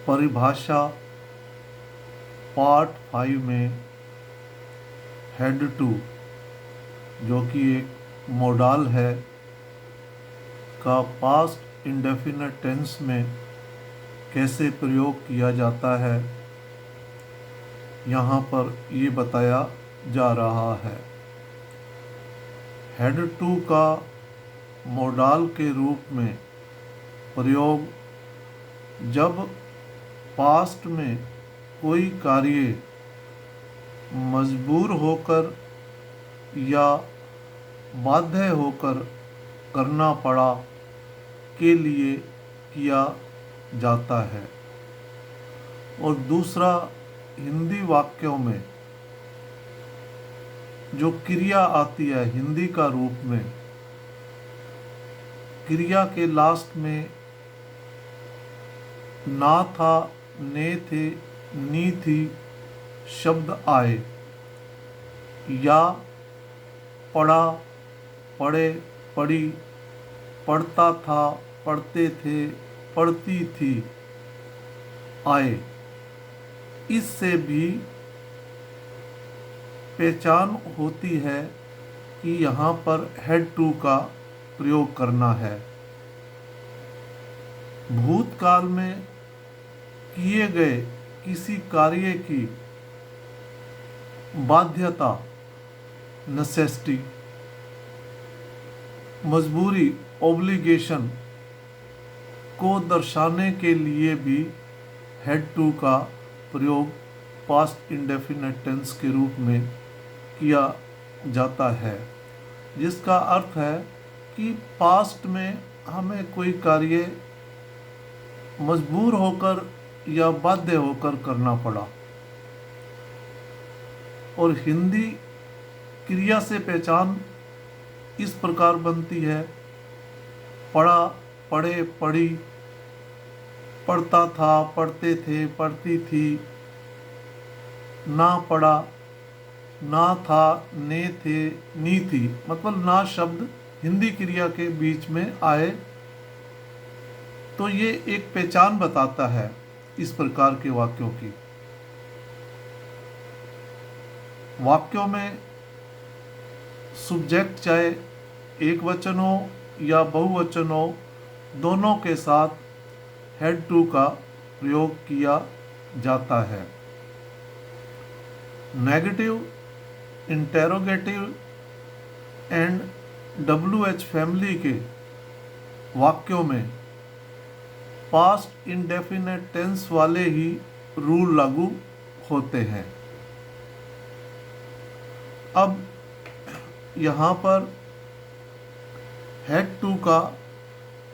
परिभाषा पार्ट 5 में head to, जो कि एक मोडाल है, का पास्ट इंडेफिनिट टेंस में कैसे प्रयोग किया जाता है, यहाँ पर ये बताया जा रहा है। हेड टू का मोडाल के रूप में प्रयोग जब पास्ट में कोई कार्य मजबूर होकर या बाध्य होकर करना पड़ा के लिए किया जाता है। और दूसरा, हिंदी वाक्यों में जो क्रिया आती है हिंदी का रूप में, क्रिया के लास्ट में ना था, ने थे, नी थी शब्द आए, या पढ़ा, पढ़े, पढ़ी, पढ़ता था, पढ़ते थे, पढ़ती थी आए, इससे भी पहचान होती है कि यहाँ पर हेड टू का प्रयोग करना है। भूतकाल में किए गए किसी कार्य की बाध्यता, नेसेसिटी, मजबूरी, ऑब्लिगेशन को दर्शाने के लिए भी हेड टू का प्रयोग पास्ट इंडेफिनिट टेंस के रूप में किया जाता है, जिसका अर्थ है कि पास्ट में हमें कोई कार्य मजबूर होकर या बाध्य होकर करना पड़ा। और हिंदी क्रिया से पहचान इस प्रकार बनती है: पढ़ा, पढ़े, पढ़ी, पढ़ता था, पढ़ते थे, पढ़ती थी, ना पढ़ा, ना था, ने थे, नी थी, मतलब ना शब्द हिंदी क्रिया के बीच में आए, तो ये एक पहचान बताता है इस प्रकार के वाक्यों की। वाक्यों में सब्जेक्ट चाहे एक वचन हो या बहुवचन हो, दोनों के साथ हेड टू का प्रयोग किया जाता है। Negative, interrogative and WH family के वाक्यों में पास्ट इंडेफिनिट टेंस वाले ही रूल लागू होते हैं। अब यहाँ पर हेड टू का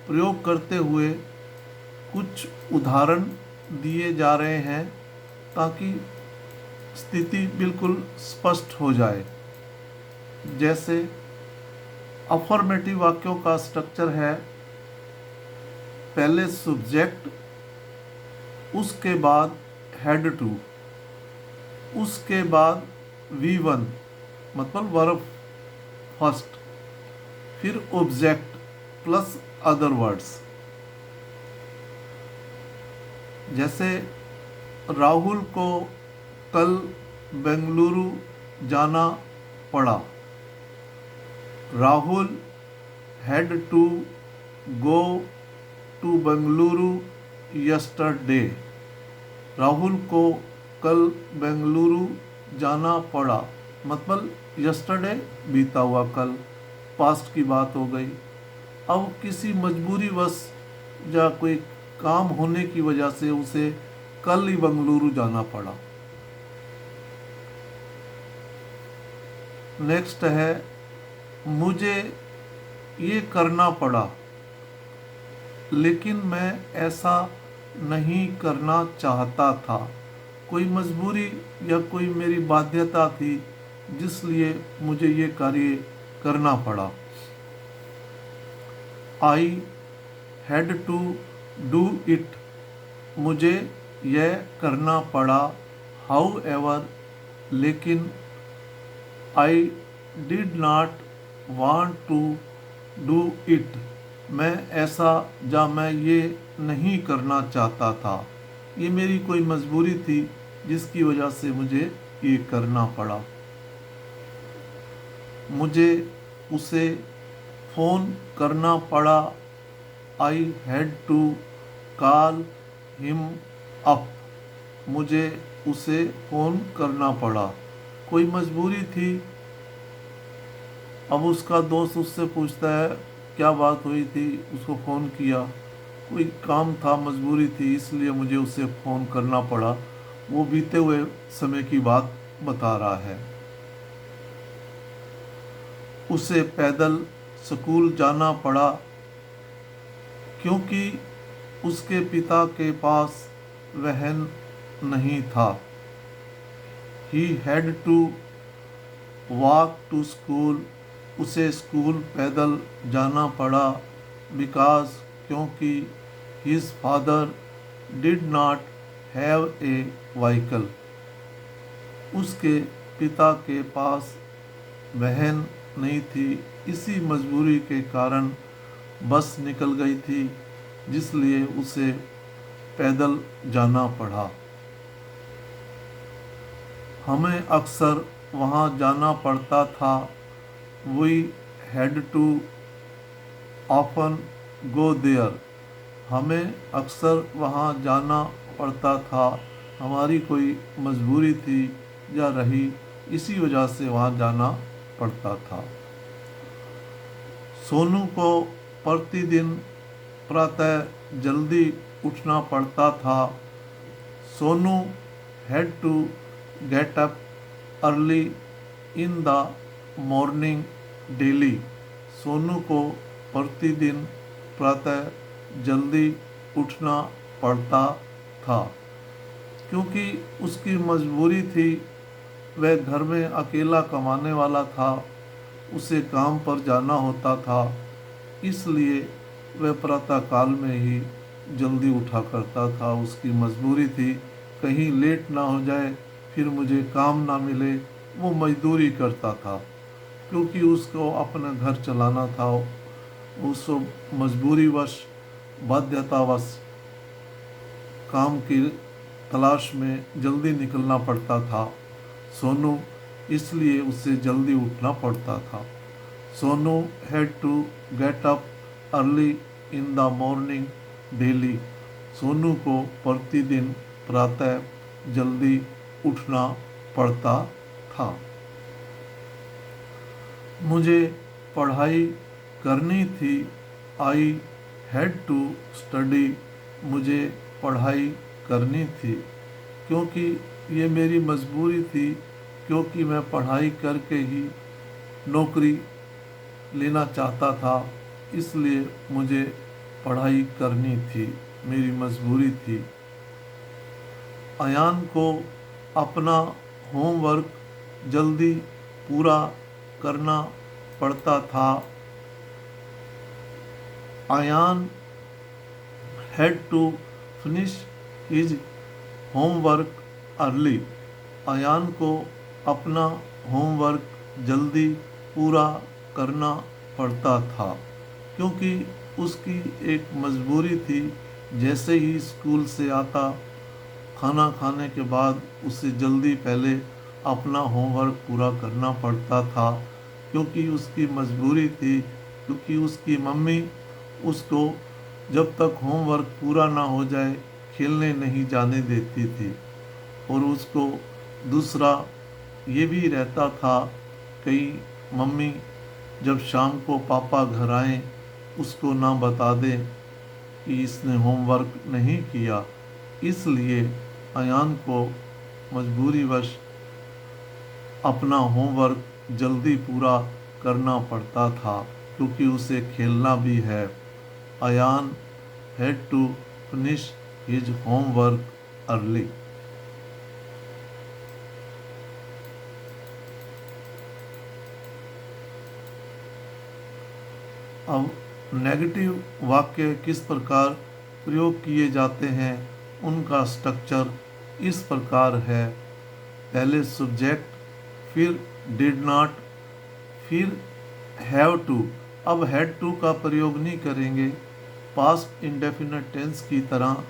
प्रयोग करते हुए कुछ उदाहरण दिए जा रहे हैं ताकि स्थिति बिल्कुल स्पष्ट हो जाए। जैसे अफर्मेटिव वाक्यों का स्ट्रक्चर है: पहले सब्जेक्ट, उसके बाद हेड टू, उसके बाद V1 मतलब वर्ब फर्स्ट, फिर ऑब्जेक्ट प्लस अदर वर्ड्स। जैसे राहुल को कल बेंगलुरु जाना पड़ा। Rahul had to go to Bengaluru yesterday। Rahul को कल बेंगलुरु जाना पड़ा, मतलब यस्टरडे बीता हुआ कल, पास्ट की बात हो गई। अब किसी मजबूरी वश या कोई काम होने की वजह से उसे कल ही बेंगलुरु जाना पड़ा। नेक्स्ट है: मुझे ये करना पड़ा, लेकिन मैं ऐसा नहीं करना चाहता था। कोई मजबूरी या कोई मेरी बाध्यता थी जिसलिए मुझे ये कार्य करना पड़ा। I had to do it। मुझे यह करना पड़ा। However, लेकिन I did not want to do it। मैं ऐसा या मैं ये नहीं करना चाहता था। ये मेरी कोई मजबूरी थी जिसकी वजह से मुझे ये करना पड़ा। मुझे उसे फ़ोन करना पड़ा। I had to call him up. मुझे उसे फ़ोन करना पड़ा। कोई मजबूरी थी। अब उसका दोस्त उससे पूछता है क्या बात हुई थी, उसको फ़ोन किया। कोई काम था, मजबूरी थी, इसलिए मुझे उसे फ़ोन करना पड़ा। वो बीते हुए समय की बात बता रहा है। उसे पैदल स्कूल जाना पड़ा क्योंकि उसके पिता के पास वाहन नहीं था। He had to walk to school. उसे स्कूल पैदल जाना पड़ा। बिकॉज क्योंकि his father did not have a vehicle. उसके पिता के पास वाहन नहीं थी। इसी मजबूरी के कारण बस निकल गई थी, जिसलिए उसे पैदल जाना पड़ा। हमें अक्सर वहाँ जाना पड़ता था। We had to often go there. हमें अक्सर वहाँ जाना पड़ता था। हमारी कोई मजबूरी थी या रही, इसी वजह से वहाँ जाना पड़ता था। सोनू को प्रतिदिन प्रातः जल्दी उठना पड़ता था। Sonu had to get up early in the morning daily. Sonu को प्रतिदिन प्रातः जल्दी उठना पड़ता था क्योंकि उसकी मजबूरी थी। वह घर में अकेला कमाने वाला था, उसे काम पर जाना होता था, इसलिए वह प्रातःकाल में ही जल्दी उठा करता था। उसकी मजबूरी थी, कहीं लेट ना हो जाए, फिर मुझे काम ना मिले। वो मजदूरी करता था क्योंकि उसको अपना घर चलाना था। उसको मजबूरीवश, बाध्यतावश काम की तलाश में जल्दी निकलना पड़ता था। सोनू इसलिए उसे जल्दी उठना पड़ता था। Sonu had to get up early in the morning daily. Sonu को प्रतिदिन प्रातः जल्दी उठना पड़ता था। मुझे पढ़ाई करनी थी। I had to study. मुझे पढ़ाई करनी थी क्योंकि ये मेरी मजबूरी थी, क्योंकि मैं पढ़ाई करके ही नौकरी लेना चाहता था, इसलिए मुझे पढ़ाई करनी थी, मेरी मजबूरी थी। अयान को अपना होमवर्क जल्दी पूरा करना पड़ता था। Ayaan had to finish his homework early. Ayaan को अपना होमवर्क जल्दी पूरा करना पड़ता था क्योंकि उसकी एक मजबूरी थी। जैसे ही स्कूल से आता, खाना खाने के बाद उसे जल्दी पहले अपना होमवर्क पूरा करना पड़ता था क्योंकि उसकी मजबूरी थी, क्योंकि उसकी मम्मी उसको जब तक होमवर्क पूरा ना हो जाए खेलने नहीं जाने देती थी। और उसको दूसरा ये भी रहता था, कई मम्मी जब शाम को पापा घर आएँ उसको ना बता दें कि इसने होमवर्क नहीं किया, इसलिए अयान को मजबूरीवश अपना होमवर्क जल्दी पूरा करना पड़ता था क्योंकि उसे खेलना भी है। Ayaan had to finish his homework early. अब नेगेटिव वाक्य किस प्रकार प्रयोग किए जाते हैं, उनका स्ट्रक्चर इस प्रकार है। पहले सब्जेक्ट, फिर डिड नॉट, फिर हैव टू। अब हैड टू का प्रयोग नहीं करेंगे, पास्ट इंडेफिनिट टेंस की तरह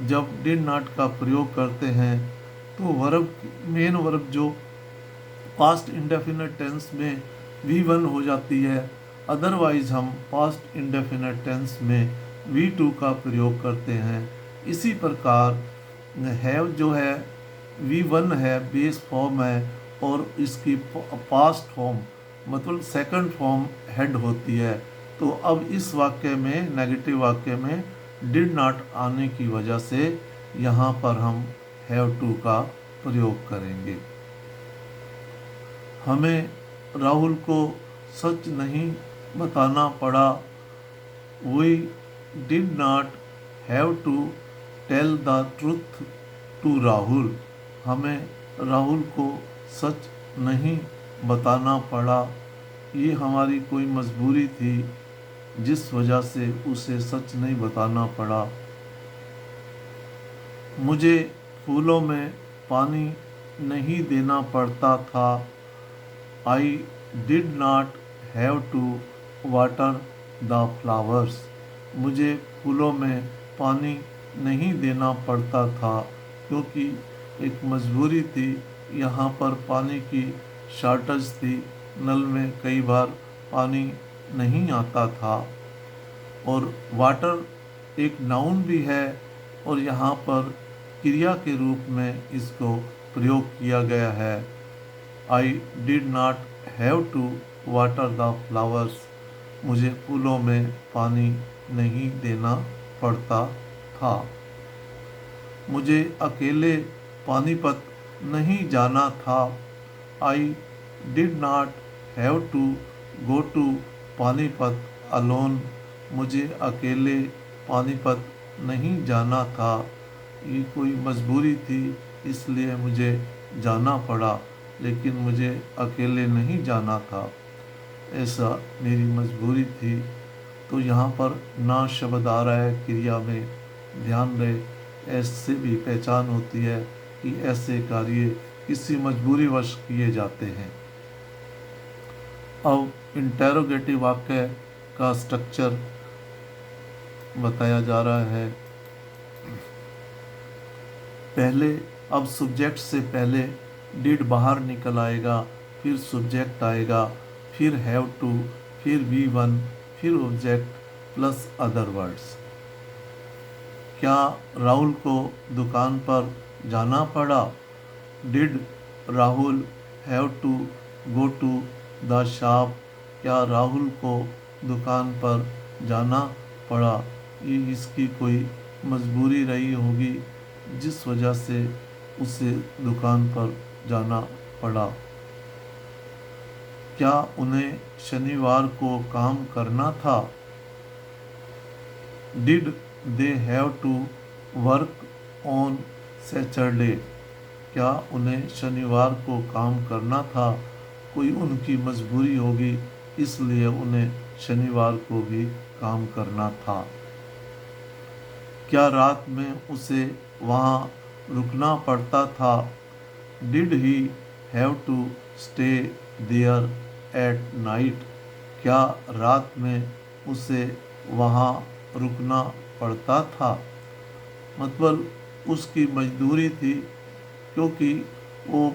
जब डिड नॉट का प्रयोग करते हैं तो वर्ब, मेन वर्ब जो पास्ट इंडेफिनिट टेंस में V1 हो जाती है, अदरवाइज हम पास्ट इंडेफिनिट टेंस में V2 का प्रयोग करते हैं। इसी प्रकार हैव जो है V1 है, बेस फॉर्म है, और इसकी पास्ट फॉर्म मतलब सेकंड फॉर्म हेड होती है। तो अब इस वाक्य में, नेगेटिव वाक्य में डिड नॉट आने की वजह से यहाँ पर हम हैव टू का प्रयोग करेंगे। हमें राहुल को सच नहीं बताना पड़ा। We did not have to tell the truth to Rahul. हमें राहुल को सच नहीं बताना पड़ा। ये हमारी कोई मजबूरी थी जिस वजह से उसे सच नहीं बताना पड़ा। मुझे फूलों में पानी नहीं देना पड़ता था। I did not have to water the flowers. मुझे फूलों में पानी नहीं देना पड़ता था क्योंकि एक मजबूरी थी। यहाँ पर पानी की शॉर्टेज थी, नल में कई बार पानी नहीं आता था। और वाटर एक नाउन भी है और यहाँ पर क्रिया के रूप में इसको प्रयोग किया गया है। I did not have to water the flowers. मुझे फूलों में पानी नहीं देना पड़ता था। मुझे अकेले पानीपत नहीं जाना था। I did not have to go to Panipat alone. मुझे अकेले पानीपत नहीं जाना था। ये कोई मजबूरी थी इसलिए मुझे जाना पड़ा, लेकिन मुझे अकेले नहीं जाना था, ऐसा मेरी मजबूरी थी। तो यहाँ पर ना शब्द आ रहा है क्रिया में, ध्यान रहे। ऐसे भी पहचान होती है कि ऐसे कार्य किसी मजबूरीवश किए जाते हैं। अब इंटेरोगेटिव वाक्य का स्ट्रक्चर बताया जा रहा है। पहले, अब सब्जेक्ट से पहले डिड बाहर निकल आएगा, फिर सब्जेक्ट आएगा, फिर हैव टू, फिर V1, फिर ऑब्जेक्ट प्लस अदर वर्ड्स। क्या राहुल को दुकान पर जाना पड़ा? Did Rahul have to go to the shop? क्या राहुल को दुकान पर जाना पड़ा? ये इसकी कोई मजबूरी रही होगी जिस वजह से उसे दुकान पर जाना पड़ा। क्या उन्हें शनिवार को काम करना था? Did they have to work on Saturday? क्या उन्हें शनिवार को काम करना था? कोई उनकी मजबूरी होगी इसलिए उन्हें शनिवार को भी काम करना था। क्या रात में उसे वहाँ रुकना पड़ता था? Did he have to stay there at night? क्या रात में उसे वहाँ रुकना पड़ता था? मतलब उसकी मजदूरी थी क्योंकि वो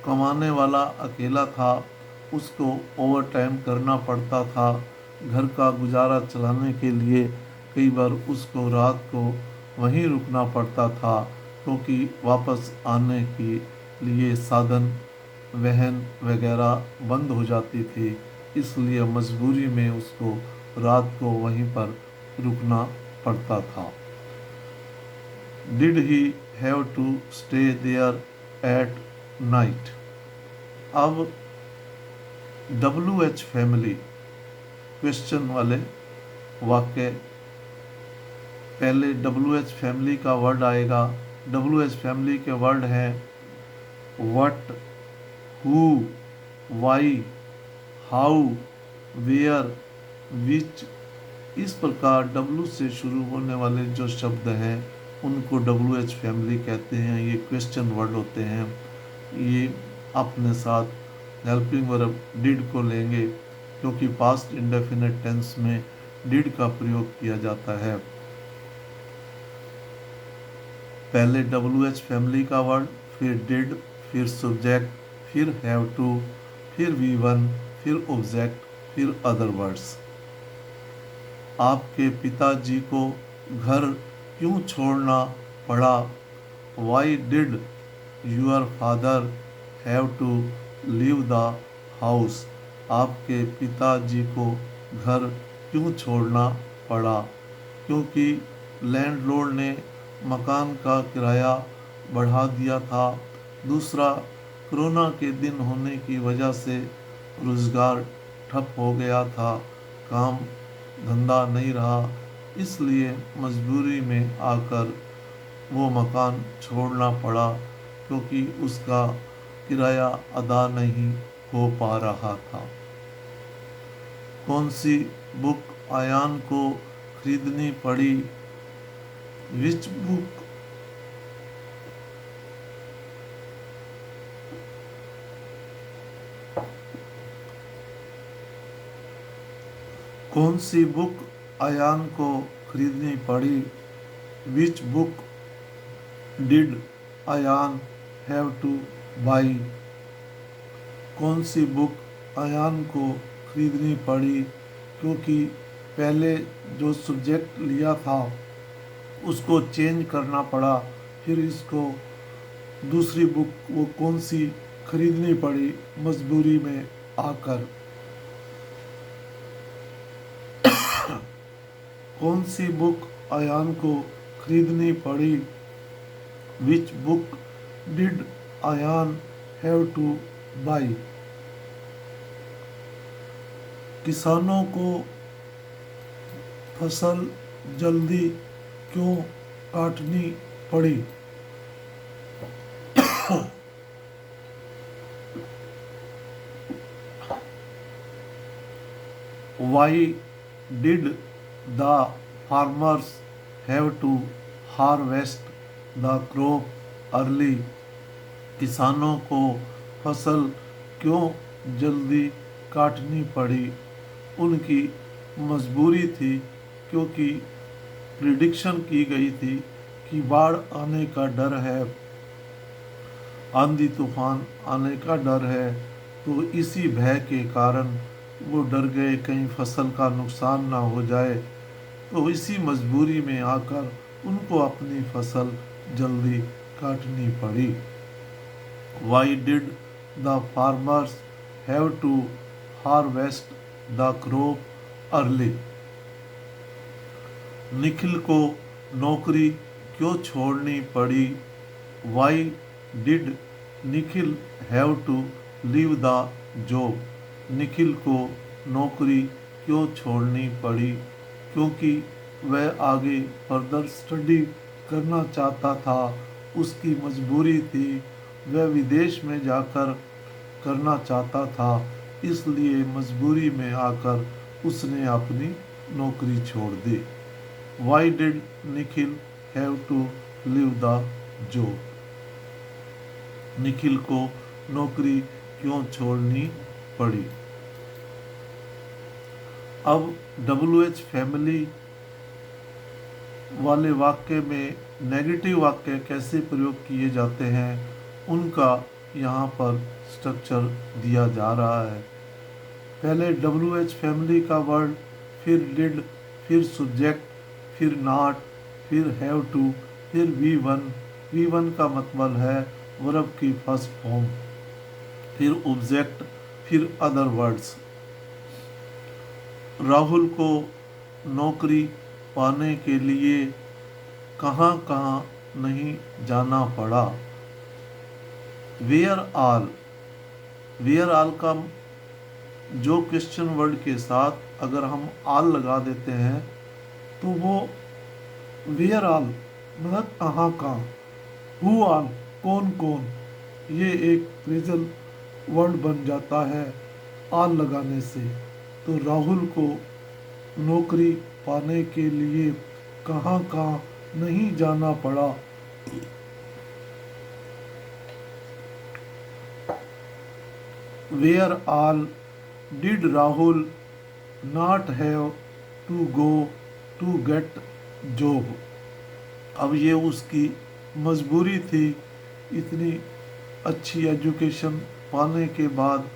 कमाने वाला अकेला था, उसको ओवर टाइम करना पड़ता था घर का गुजारा चलाने के लिए। कई बार उसको रात को वहीं रुकना पड़ता था क्योंकि वापस आने के लिए साधन वाहन वगैरह बंद हो जाती थी, इसलिए मजबूरी में उसको रात को वहीं पर रुकना पड़ता था। Did he have to stay there at night? अब WH फैमिली क्वेश्चन वाले वाक्य, पहले WH फैमिली का वर्ड आएगा। WH फैमिली के वर्ड हैं what, who, why, how, where, which. इस प्रकार W से शुरू होने वाले जो शब्द हैं उनको WH फैमिली कहते हैं। ये क्वेश्चन वर्ड होते हैं। ये अपने साथ हेल्पिंग वर्ब डिड को लेंगे क्योंकि पास्ट इंडेफिनिट टेंस में डिड का प्रयोग किया जाता है। पहले WH फैमिली का वर्ड, फिर डिड, फिर सब्जेक्ट, फिर हैव टू, फिर V1, फिर ऑब्जेक्ट, फिर अदर वर्ड्स। आपके पिताजी को घर क्यों छोड़ना पड़ा? Why did your father have to leave the house? आपके पिताजी को घर क्यों छोड़ना पड़ा? क्योंकि लैंडलॉर्ड ने मकान का किराया बढ़ा दिया था। दूसरा, कोरोना के दिन होने की वजह से रोज़गार ठप हो गया था, काम धंधा नहीं रहा, इसलिए मजबूरी में आकर वो मकान छोड़ना पड़ा, क्योंकि उसका किराया अदा नहीं हो पा रहा था। कौन सी बुक आयान को खरीदनी पड़ी? विच बुक कौन सी बुक आयान को खरीदनी पड़ी? Which book did Ayaan have to buy? कौन सी बुक आयान को खरीदनी पड़ी? क्योंकि पहले जो सब्जेक्ट लिया था उसको चेंज करना पड़ा, फिर इसको दूसरी बुक वो कौन सी खरीदनी पड़ी मजबूरी में आकर। कौन सी बुक आयान को खरीदनी पड़ी? Which book did Ayaan have to buy? किसानों को फसल जल्दी क्यों काटनी पड़ी? Why did the farmers have to harvest the crop early? किसानों को फसल क्यों जल्दी काटनी पड़ी? उनकी मजबूरी थी, क्योंकि प्रिडिक्शन की गई थी कि बाढ़ आने का डर है, आंधी तूफान आने का डर है, तो इसी भय के कारण वो डर गए कहीं फसल का नुकसान ना हो जाए, तो इसी मजबूरी में आकर उनको अपनी फसल जल्दी काटनी पड़ी। Why did the farmers have to harvest the crop early? Nikhil को नौकरी क्यों छोड़नी पड़ी? Why did Nikhil have to leave the job? Nikhil को नौकरी क्यों छोड़नी पड़ी? क्योंकि वह आगे फर्दर स्टडी करना चाहता था, उसकी मजबूरी थी, वह विदेश में जाकर करना चाहता था, इसलिए मजबूरी में आकर उसने अपनी नौकरी छोड़ दी। Why did Nikhil have to leave the job? Nikhil को नौकरी क्यों छोड़नी पड़ी? अब WH फैमिली वाले वाक्य में नेगेटिव वाक्य कैसे प्रयोग किए जाते हैं, उनका यहाँ पर स्ट्रक्चर दिया जा रहा है। पहले WH फैमिली का वर्ड, फिर डिड, फिर सब्जेक्ट, फिर नॉट, फिर हैव टू, फिर V1 का मतलब है वर्ब की फर्स्ट फॉर्म, फिर ऑब्जेक्ट, फिर अदर वर्ड्स। राहुल को नौकरी पाने के लिए कहाँ कहाँ नहीं जाना पड़ा? वेयर ऑल का जो क्वेश्चन वर्ड के साथ अगर हम ऑल लगा देते हैं तो वो वेयर ऑल मतलब कहाँ कहाँ, हु ऑल कौन कौन, ये एक फ्रेजल वर्ड बन जाता है ऑल लगाने से। तो राहुल को नौकरी पाने के लिए कहाँ कहाँ नहीं जाना पड़ा? Where all did Rahul not have to go to get job? अब ये उसकी मजबूरी थी। इतनी अच्छी एजुकेशन पाने के बाद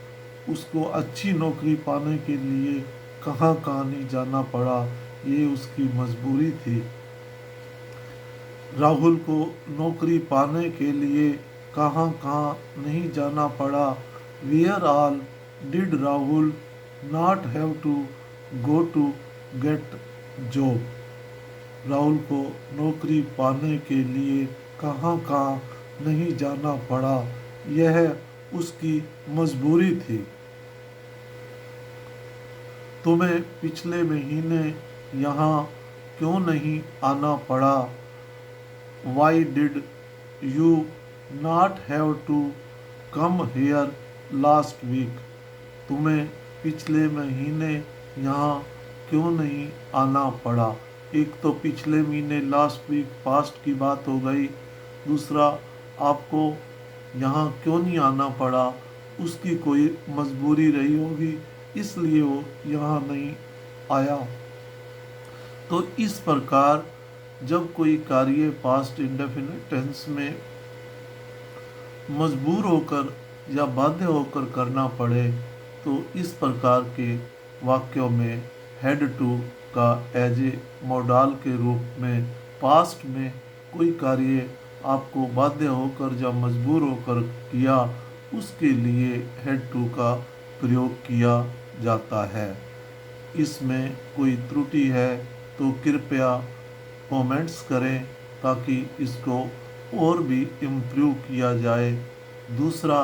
उसको अच्छी नौकरी पाने के लिए कहाँ कहाँ नहीं जाना पड़ा, ये उसकी मजबूरी थी। राहुल को नौकरी पाने के लिए कहाँ कहाँ नहीं जाना पड़ा। Where all did Rahul not have to go to get job. Rahul को नौकरी पाने के लिए कहाँ कहाँ नहीं जाना पड़ा, यह उसकी मजबूरी थी। तुम्हें पिछले महीने यहाँ क्यों नहीं आना पड़ा? Why did you not have to come here last week? तुम्हें पिछले महीने यहाँ क्यों नहीं आना पड़ा? एक तो पिछले महीने लास्ट वीक पास्ट की बात हो गई, दूसरा आपको यहाँ क्यों नहीं आना पड़ा, उसकी कोई मजबूरी रही होगी इसलिए वो यहाँ नहीं आया। तो इस प्रकार जब कोई कार्य पास्ट इंडेफिनिट टेंस में मजबूर होकर या बाध्य होकर करना पड़े तो इस प्रकार के वाक्यों में हैड टू का एज ए मॉडल के रूप में पास्ट में कोई कार्य आपको बाध्य होकर या मजबूर होकर किया उसके लिए हैड टू का प्रयोग किया जाता है। इसमें कोई त्रुटि है तो कृपया कमेंट्स करें ताकि इसको और भी इम्प्रूव किया जाए। दूसरा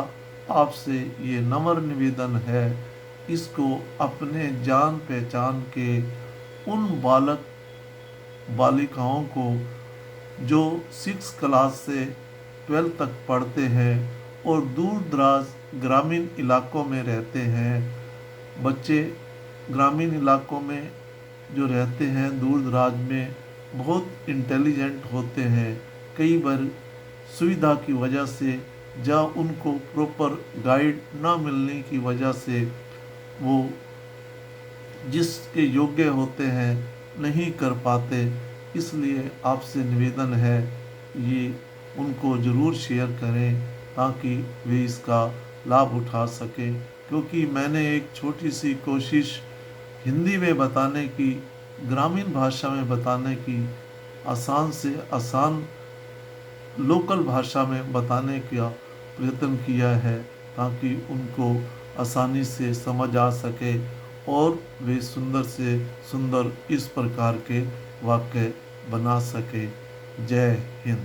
आपसे ये नम्र निवेदन है, इसको अपने जान पहचान के उन बालक बालिकाओं को जो 6 क्लास से 12 तक पढ़ते हैं और दूर दराज ग्रामीण इलाकों में रहते हैं। बच्चे ग्रामीण इलाकों में जो रहते हैं दूर दराज में बहुत इंटेलिजेंट होते हैं। कई बार सुविधा की वजह से या उनको प्रॉपर गाइड ना मिलने की वजह से वो जिसके योग्य होते हैं नहीं कर पाते। इसलिए आपसे निवेदन है ये उनको ज़रूर शेयर करें ताकि वे इसका लाभ उठा सकें, क्योंकि मैंने एक छोटी सी कोशिश हिंदी में बताने की, ग्रामीण भाषा में बताने की, आसान से आसान लोकल भाषा में बताने का प्रयत्न किया है ताकि उनको आसानी से समझ आ सके और वे सुंदर से सुंदर इस प्रकार के वाक्य बना सके। जय हिंद।